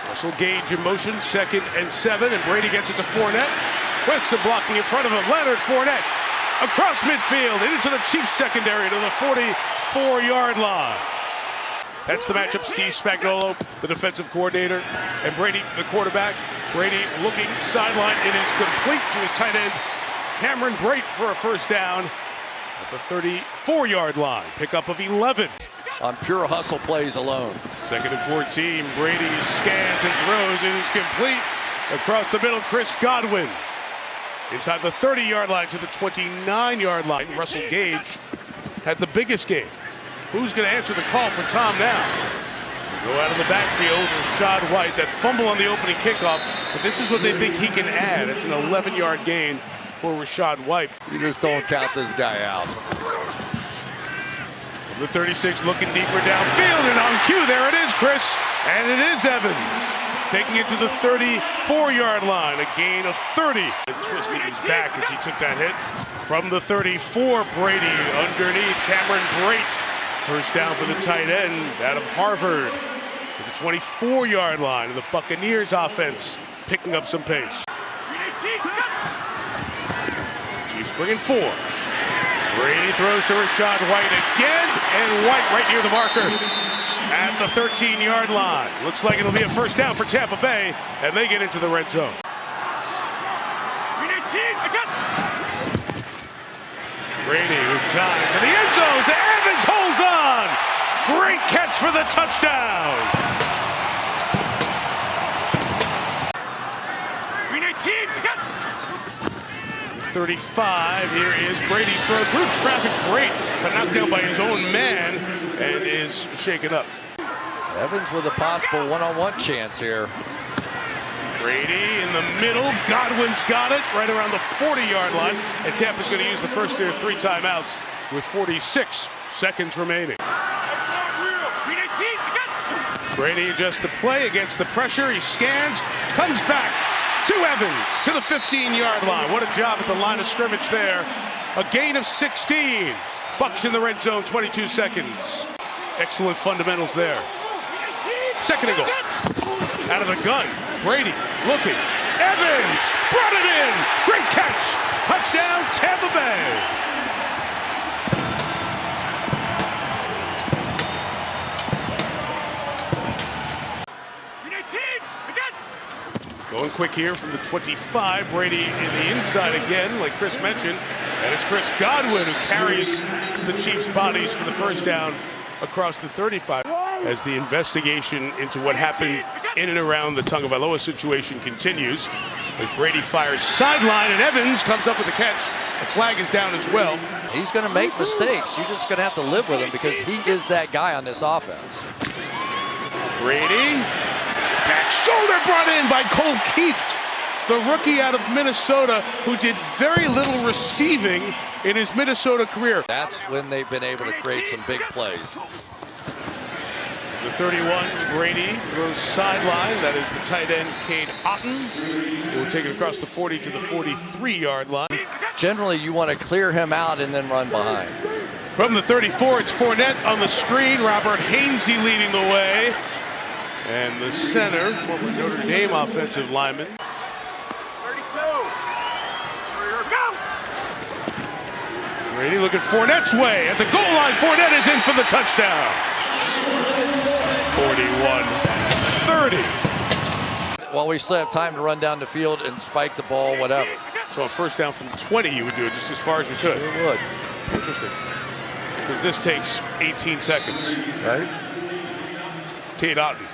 Russell Gage in motion, 2nd and 7, and Brady gets it to Fournette. With some blocking in front of him, Leonard Fournette across midfield into the Chiefs secondary to the 44-yard line. That's the matchup. Steve Spagnuolo, the defensive coordinator, and Brady, the quarterback. Brady looking sideline. It is complete to his tight end, Cameron Brate, for a first down at the 34-yard line. Pickup of 11. On pure hustle plays alone. 2nd and 14. Brady scans and throws. It is complete across the middle. Chris Godwin inside the 30-yard line to the 29-yard line. Russell Gage had the biggest game. Who's going to answer the call for Tom now? Go out of the backfield, Rashad White. That fumble on the opening kickoff, but this is what they think he can add. It's an 11-yard gain for Rashad White. You just don't count this guy out. From the 36, looking deeper downfield, and on cue, there it is, Chris. And it is Evans, taking it to the 34-yard line, a gain of 30. And twisting his back as he took that hit. From the 34, Brady underneath, Cameron Brate. First down for the tight end out of Harvard to the 24-yard line of the Buccaneers offense, picking up some pace. Chiefs bringing 4. Brady throws to Rashad White again, and White right near the marker at the 13-yard line. Looks like it'll be a first down for Tampa Bay, and they get into the red zone. Brady with time to the end zone, to Evans, holds on. Great catch for the touchdown. 35, here is Brady's throw through traffic, great, but knocked down by his own man and is shaken up. Evans with a possible one-on-one chance here. Brady in the middle, Godwin's got it right around the 40-yard line, and Tampa's going to use the first of their 3 timeouts with 46 seconds remaining. Brady adjusts the play against the pressure, he scans, comes back to Evans to the 15-yard line. What a job at the line of scrimmage there. A gain of 16. Bucks in the red zone, 22 seconds. Excellent fundamentals there. 2nd and goal. Out of the gun. Brady looking. Evans brought it in. Great catch. Touchdown, Tampa Bay. Going quick here from the 25. Brady in the inside again, like Chris mentioned. And it's Chris Godwin who carries the Chiefs' bodies for the first down across the 35. As the investigation into what happened in and around the Tagovailoa situation continues. As Brady fires sideline, and Evans comes up with the catch. The flag is down as well. He's going to make mistakes. You're just going to have to live with him because he is that guy on this offense. Brady. Back shoulder brought in by Cole Kieft, the rookie out of Minnesota who did very little receiving in his Minnesota career. That's when they've been able to create some big plays. The 31, Brady throws sideline. That is the tight end, Cade Otton, who will take it across the 40 to the 43-yard line. Generally, you want to clear him out and then run behind. From the 34, it's Fournette on the screen. Robert Hainsey leading the way. And the center, former Notre Dame offensive lineman. 32. Brady looking Fournette's way at the goal line. Fournette is in for the touchdown. 41-30. Well, we still have time to run down the field and spike the ball, whatever. So a first down from 20, you would do it just as far as you could. Sure would. Interesting. Because this takes 18 seconds. Right? Cade Otton.